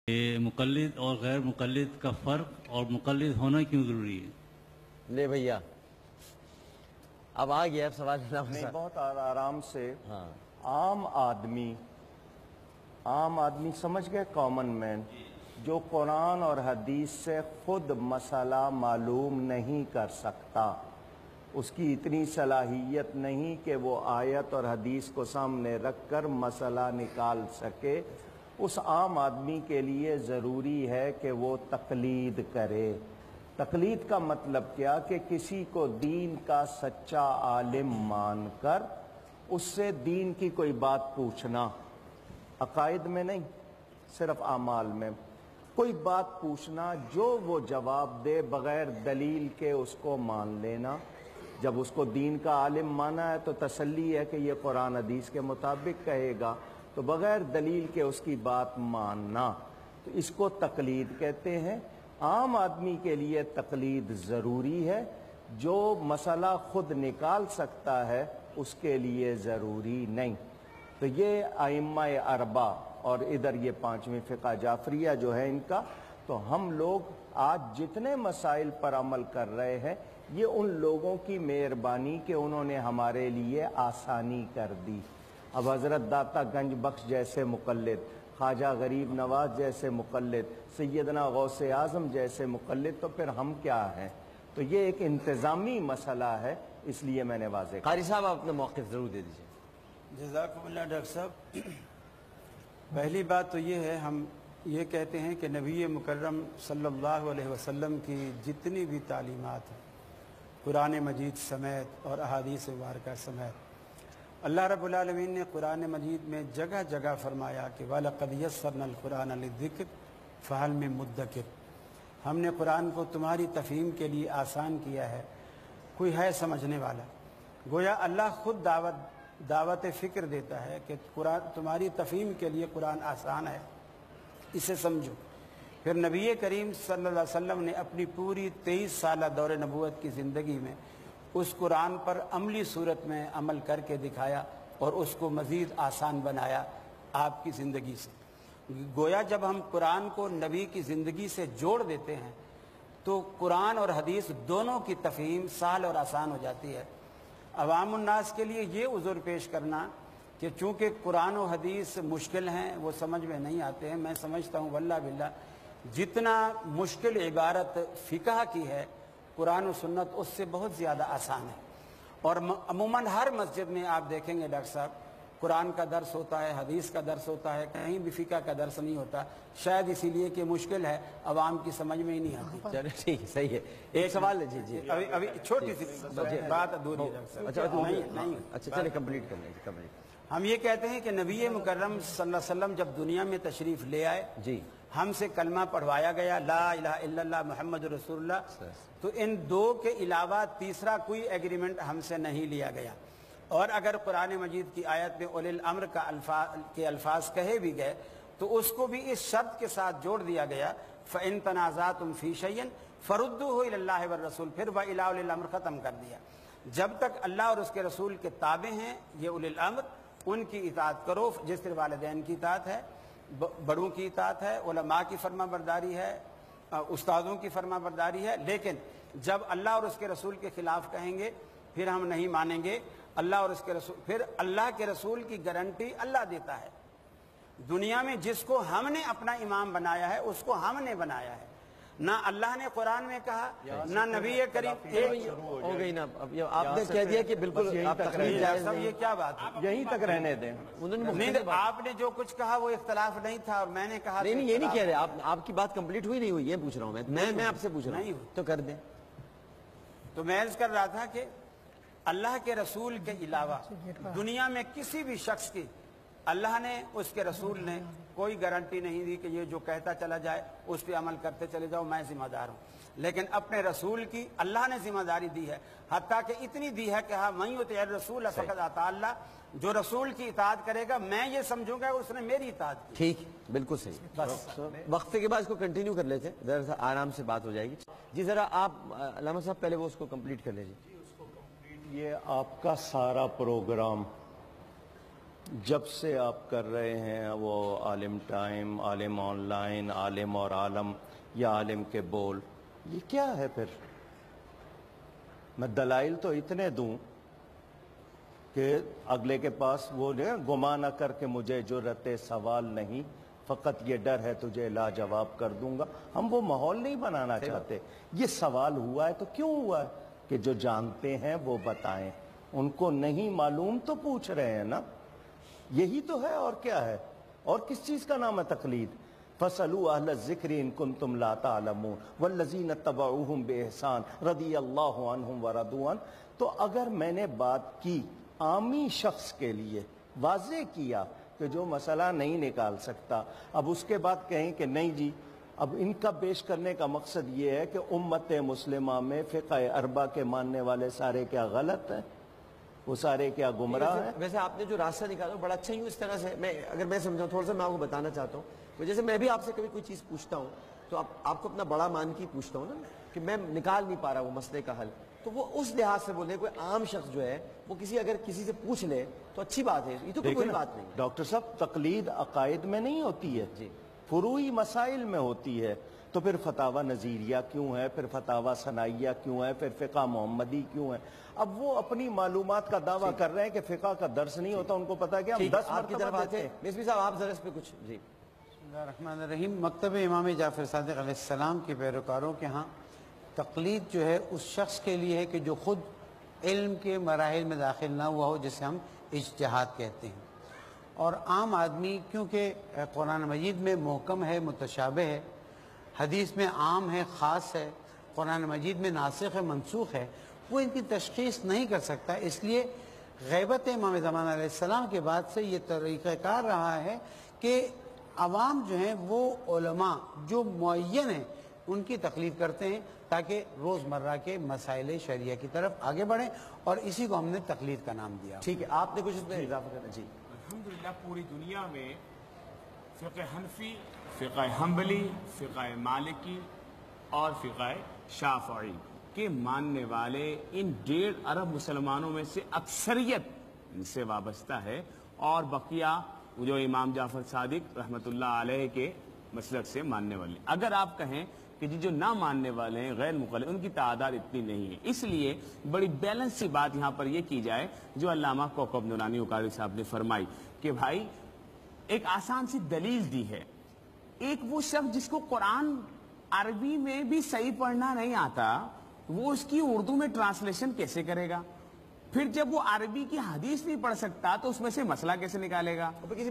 یہ مقلد اور غیر مقلد کا فرق اور مقلد ہونا کیوں ضروری ہے؟ لے بھیا اب آ گیا سوال بہت آرام سے ہاں عام آدمی سمجھ گئے، کامن مین، جو قرآن اور حدیث سے خود مسئلہ معلوم نہیں کر سکتا، اس کی اتنی صلاحیت نہیں کہ وہ آیت اور حدیث کو سامنے رکھ کر مسئلہ نکال سکے، اس عام آدمی کے لیے ضروری ہے کہ وہ تقلید کرے۔ تقلید کا مطلب کیا؟ کہ کسی کو دین کا سچا عالم مان کر اس سے دین کی کوئی بات پوچھنا، عقائد میں نہیں، صرف اعمال میں کوئی بات پوچھنا، جو وہ جواب دے بغیر دلیل کے اس کو مان لینا۔ جب اس کو دین کا عالم مانا ہے تو تسلی ہے کہ یہ قرآن حدیث کے مطابق کہے گا، تو بغیر دلیل کے اس کی بات ماننا، تو اس کو تقلید کہتے ہیں۔ عام آدمی کے لیے تقلید ضروری ہے، جو مسئلہ خود نکال سکتا ہے اس کے لیے ضروری نہیں۔ تو یہ ائمہ اربعہ اور ادھر یہ پانچویں فقہ جعفریہ جو ہے ان کا، تو ہم لوگ آج جتنے مسائل پر عمل کر رہے ہیں یہ ان لوگوں کی مہربانی کہ انہوں نے ہمارے لیے آسانی کر دی۔ اب حضرت داتا گنج بخش جیسے مقلد، خواجہ غریب نواز جیسے مقلد، سیدنا غوث اعظم جیسے مقلد، تو پھر ہم کیا ہیں؟ تو یہ ایک انتظامی مسئلہ ہے، اس لیے میں نے واضح کہا۔ قاری صاحب آپ اپنا موقف ضرور دے دیجئے۔ جزاکم اللہ ڈاکٹر صاحب۔ پہلی بات تو یہ ہے، ہم یہ کہتے ہیں کہ نبی مکرم صلی اللہ علیہ وسلم کی جتنی بھی تعلیمات ہیں قرآن مجید سمیت اور احادیث مبارکہ سمیت، اللہ رب العالمین نے قرآن مجید میں جگہ جگہ فرمایا کہ وَلَقَدْ يَسَّرْنَا الْقُرْآنَ لِلذِّكْرِ فَهَلْ مِن مُدَّكِرٍ، ہم نے قرآن کو تمہاری تفہیم کے لیے آسان کیا ہے، کوئی ہے سمجھنے والا؟ گویا اللہ خود دعوت فکر دیتا ہے کہ قرآن تمہاری تفہیم کے لیے قرآن آسان ہے، اسے سمجھو۔ پھر نبی کریم صلی اللہ علیہ وسلم نے اپنی پوری 23 سالہ دور نبوت کی زندگی میں اس قرآن پر عملی صورت میں عمل کر کے دکھایا اور اس کو مزید آسان بنایا آپ کی زندگی سے۔ گویا جب ہم قرآن کو نبی کی زندگی سے جوڑ دیتے ہیں تو قرآن اور حدیث دونوں کی تفہیم سہل اور آسان ہو جاتی ہے۔ عوام الناس کے لیے یہ عذر پیش کرنا کہ چونکہ قرآن و حدیث مشکل ہیں، وہ سمجھ میں نہیں آتے ہیں، میں سمجھتا ہوں واللہ باللہ جتنا مشکل عبارت فقہ کی ہے قرآن و سنت اس سے بہت زیادہ آسان ہے۔ اور عموماً ہر مسجد میں آپ دیکھیں گے ڈاکٹر صاحب قرآن کا درس ہوتا ہے، حدیث کا درس ہوتا ہے، کہیں بھی فقہ کا درس نہیں ہوتا، شاید اسی لیے کہ مشکل ہے، عوام کی سمجھ میں ہی نہیں آتی۔ چلو ٹھیک ہے، صحیح ہے۔ ایک سوال ہے جی ابھی چھوٹی سی بات ادھوری ہے ڈاکٹر صاحب۔ اچھا چلے کمپلیٹ کر لیں کمپلیٹ۔ ہم یہ کہتے ہیں کہ نبی مکرم صلی اللہ علیہ وسلم جب دنیا میں تشریف لے آئے، جی ہم سے کلمہ پڑھوایا گیا لا الہ الا اللہ محمد رسول اللہ، تو ان دو کے علاوہ تیسرا کوئی ایگریمنٹ ہم سے نہیں لیا گیا۔ اور اگر قرآن مجید کی آیت میں اولی الامر کے الفاظ کہے بھی گئے تو اس کو بھی اس شرط کے ساتھ جوڑ دیا گیا فَإِن تَنَازَعْتُمْ فِي شَيْءٍ فَرُدُّوهُ إِلَى اللَّهِ وَالرَّسُولِ، پھر وَإِلَىٰ أُولِي الْأَمْرِ ختم کر دیا۔ جب تک اللہ اور اس کے رسول کے تابع ہیں یہ اولی الامر، ان کی اطاعت کرو، جس طرح والدین کی اطاعت ہے، بڑوں کی اطاعت ہے، علماء کی فرما برداری ہے، استادوں کی فرما برداری ہے، لیکن جب اللہ اور اس کے رسول کے خلاف کہیں گے پھر ہم نہیں مانیں گے۔ اللہ اور اس کے رسول، پھر اللہ کے رسول کی گارنٹی اللہ دیتا ہے۔ دنیا میں جس کو ہم نے اپنا امام بنایا ہے اس کو ہم نے بنایا ہے، نہ اللہ نے قرآن میں کہا نہ نبی کریم۔ ہو گئی نا، اب آپ نے کہہ دیا کہ بالکل آپ تقلید جائز نہیں۔ یہ کیا بات ہے؟ یہیں تک رہنے دیں۔ نہیں، آپ نے جو کچھ کہا وہ اختلاف نہیں تھا اور میں نے کہا نہیں یہ نہیں کہہ رہے آپ کی بات کمپلیٹ ہوئی نہیں ہوئی، یہ پوچھ رہا ہوں میں آپ سے پوچھ رہا ہوں تو کر دیں۔ تو میں عرض کر رہا تھا کہ اللہ کے رسول کے علاوہ دنیا میں کسی بھی شخص کی اللہ نے اس کے رسول نے کوئی گارنٹی نہیں دی کہ یہ جو کہتا چلا جائے اس پہ عمل کرتے چلے جاؤ، میں ذمہ دار ہوں۔ لیکن اپنے رسول کی اللہ نے ذمہ داری دی ہے، حتیٰ کہ اتنی دی ہے کہ ہاں من یطع الرسول فقد اطاع اللہ، جو رسول کی اطاعت کرے گا میں یہ سمجھوں گا اس نے میری اطاعت کی۔ ٹھیک، بالکل صحیح۔ بس وقفے کے بعد اس کو کنٹینیو کر لیتے ہیں، ذرا آرام سے بات ہو جائے گی۔ جی ذرا آپ علامہ صاحب پہلے وہ اس کو کمپلیٹ کر لیجیے۔ یہ آپ کا سارا پروگرام جب سے آپ کر رہے ہیں وہ عالم ٹائم، عالم آن لائن، عالم اور عالم یا عالم کے بول، یہ کیا ہے پھر؟ میں دلائل تو اتنے دوں کہ اگلے کے پاس وہ گما نہ کر کے مجھے جرأت سوال نہیں، فقط یہ ڈر ہے تجھے لاجواب کر دوں گا۔ ہم وہ ماحول نہیں بنانا چاہتے۔ یہ سوال ہوا ہے تو کیوں ہوا ہے؟ کہ جو جانتے ہیں وہ بتائیں، ان کو نہیں معلوم تو پوچھ رہے ہیں نا، یہی تو ہے، اور کیا ہے؟ اور کس چیز کا نام ہے تقلید؟ فَاسْأَلُوا أَهْلَ الذِّكْرِ إِن كُنتُمْ لَا تَعْلَمُونَ وَالَّذِينَ اتَّبَعُوهُمْ بِإِحْسَانٍ رَضِيَ اللَّهُ عَنْهُمْ وَرَضُوا عَنْهُ۔ تو اگر میں نے بات کی عامی شخص کے لیے، واضح کیا کہ جو مسئلہ نہیں نکال سکتا، اب اس کے بعد کہیں کہ نہیں جی، اب ان کا پیش کرنے کا مقصد یہ ہے کہ امت مسلمہ میں فقہ اربع کے ماننے والے سارے کیا غلط ہیں، وہ سارے کیا گمراہ ہیں؟ ویسے آپ نے جو راستہ نکالا بڑا اچھا ہی اس طرح سے، اگر میں سمجھاؤں تھوڑا سا میں آپ کو بتانا چاہتا ہوں، جیسے میں بھی آپ سے کبھی کوئی چیز پوچھتا ہوں تو آپ کو اپنا بڑا مان کے پوچھتا ہوں نا کہ میں نکال نہیں پا رہا وہ مسئلے کا حل، تو وہ اس لحاظ سے بولے کوئی عام شخص جو ہے وہ اگر کسی سے پوچھ لے تو اچھی بات ہے، یہ تو کوئی بات نہیں۔ ڈاکٹر صاحب تقلید عقائد میں نہیں ہوتی ہے، فروعی مسائل میں ہوتی ہے، تو پھر فتاوی نظیریہ کیوں ہے، پھر فتاوی ثنائیہ کیوں ہے، پھر فقہ محمدی کیوں ہے؟ اب وہ اپنی معلومات کا دعویٰ کر رہے ہیں کہ فقہ کا درس نہیں ہوتا، ان کو پتا ہے کہ ہم 10 آپ کی طرف آتے ہیں مصبی صاحب، آپ ذرا اس پہ کچھ۔ جی بسم اللہ الرحمن الرحیم۔ مکتب امام جعفر صادق علیہ السلام کے پیروکاروں کے ہاں تقلید جو ہے اس شخص کے لیے ہے کہ جو خود علم کے مراحل میں داخل نہ ہوا ہو، جسے ہم اجتہاد کہتے ہیں، اور عام آدمی کیونکہ قرآن مجید میں محکم ہے، متشابہ ہے، حدیث میں عام ہے، خاص ہے، قرآن مجید میں ناسخ ہے، منسوخ ہے، وہ ان کی تشخیص نہیں کر سکتا۔ اس لیے غیبت امام زمان علیہ السلام کے بعد سے یہ طریقہ کار رہا ہے کہ عوام جو ہیں وہ علماء جو معین ہیں ان کی تقلید کرتے ہیں تاکہ روزمرہ کے مسائل شریعہ کی طرف آگے بڑھیں، اور اسی کو ہم نے تقلید کا نام دیا۔ ٹھیک ہے، آپ نے کچھ اس میں اضافہ کرنا؟ جی الحمدللہ پوری دنیا میں فقہ حنفی، فقہ حنبلی، فقہ مالکی اور فقہ شافعی کے ماننے والے ان 1.5 ارب مسلمانوں میں سے اکثریت ان سے وابستہ ہے، اور بقیہ جو امام جعفر صادق رحمۃ اللہ علیہ کے مسلک سے ماننے والے۔ اگر آپ کہیں کہ جو نہ ماننے والے ہیں غیر مقلد، ان کی تعداد اتنی نہیں ہے، اس لیے بڑی بیلنس سی بات یہاں پر یہ کی جائے جو علامہ کوکب نورانی اوکاڑی صاحب نے فرمائی کہ بھائی ایک آسان سی دلیل دی ہے، ایک وہ شخص جس کو قرآن عربی میں بھی صحیح پڑھنا نہیں آتا، وہ اس کی اردو میں ٹرانسلیشن کیسے کرے گا؟ پھر جب وہ عربی کی حدیث نہیں پڑھ سکتا تو اس میں سے مسئلہ کیسے نکالے گا؟ پھر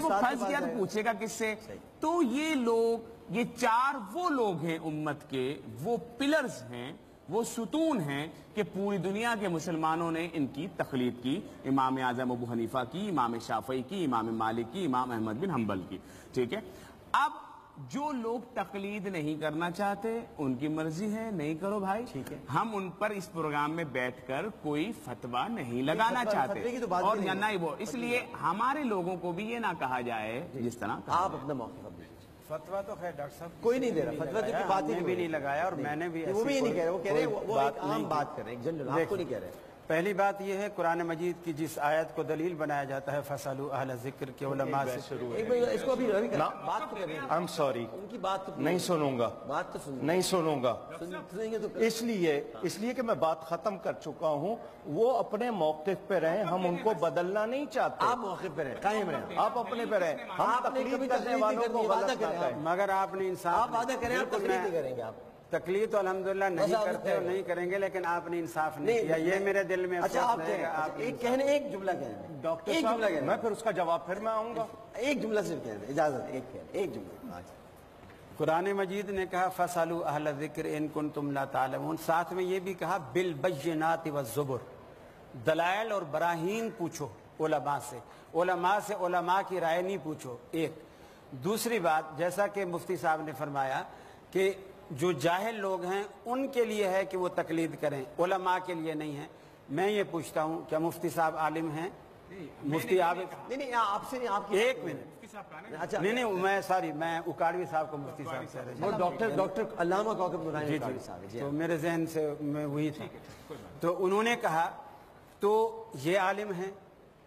وہ پھنس گیا تو پوچھے گا کس سے؟ تو یہ لوگ، یہ 4 وہ لوگ ہیں امت کے، وہ پلرز ہیں، وہ ستون ہیں کہ پوری دنیا کے مسلمانوں نے ان کی تقلید کی، امام اعظم ابو حنیفہ کی، امام شافعی کی، امام مالک کی، امام احمد بن حنبل کی۔ ٹھیک ہے، اب جو لوگ تقلید نہیں کرنا چاہتے ان کی مرضی ہے، نہیں کرو بھائی، ٹھیک ہے، ہم ان پر اس پروگرام میں بیٹھ کر کوئی فتویٰ نہیں لگانا چاہتے، اور نہ وہ، اس لیے ہمارے لوگوں کو بھی یہ نہ کہا جائے جس طرح آپ اپنا موقع فتویٰ تو خیر ڈاکٹر صاحب کوئی نہیں دے رہا، فتویٰ کی بات ہی بھی نہیں لگایا، اور میں نے بھی وہ بھی یہ نہیں کہہ رہے، وہ کہہ رہے ہیں وہ ایک عام بات کر رہے ہیں، جنرل، آپ کو نہیں کہہ رہے۔ پہلی بات یہ ہے قرآن مجید کی جس آیت کو دلیل بنایا جاتا ہے فَاسْأَلُوا أَهْلَ الذِّكْرِ کے علماء سے شروع ہے۔ اس کو ابھی بات تو کر رہے ہیں، I'm sorry، ان کی بات تو نہیں سنوں گا، بات تو نہیں سنوں گا، سنیں گے تو اس لیے کہ میں بات ختم کر چکا ہوں، وہ اپنے موقف پہ رہیں، ہم ان کو بدلنا نہیں چاہتے۔ آپ موقف پہ رہیں، قائم رہیں، آپ اپنے پہ رہیں، ہم تقلید کرنے والوں کو غلط نہ کہیں۔ مگر آپ نے انصاف، آپ وعدہ کریں آپ تقلید نہیں کریں گے، آپ تقلید تو الحمدللہ نہیں کرتے اور نہیں کریں گے، لیکن آپ نے انصاف نہیں کیا، یہ میرے دل میں اچھا آپ ایک کہنے، ایک جملہ کہنے، ڈاکٹر ایک جملہ کہنے، میں پھر اس کا جواب پھر میں آؤں گا، ایک جملہ صرف کہنے، اجازت، ایک جملہ۔ قرآن مجید نے کہا فَاسْأَلُوا أَهْلَ الذِّكْرِ إِن كُنتُمْ لَا تَعْلَمُونَ، ساتھ میں یہ بھی کہا بِالْبَيِّنَاتِ وَالزُّبُرِ، دلائل اور براہین پوچھو علماء سے، علماء کی رائے نہیں پوچھو۔ ایک دوسری بات، جیسا کہ مفتی صاحب نے فرمایا کہ جو جاہل لوگ ہیں ان کے لیے ہے کہ وہ تقلید کریں، علماء کے لیے نہیں ہے۔ میں یہ پوچھتا ہوں کیا مفتی صاحب عالم ہیں؟ مفتی عابد؟ نہیں آپ سے نہیں، آپ ایک منٹ، نہیں میں اکاڑوی صاحب کو مفتی صاحب سے وہ ڈاکٹر علامہ کوکب نورانی صاحب، تو میرے ذہن سے میں وہی تھا، تو انہوں نے کہا تو یہ عالم ہیں،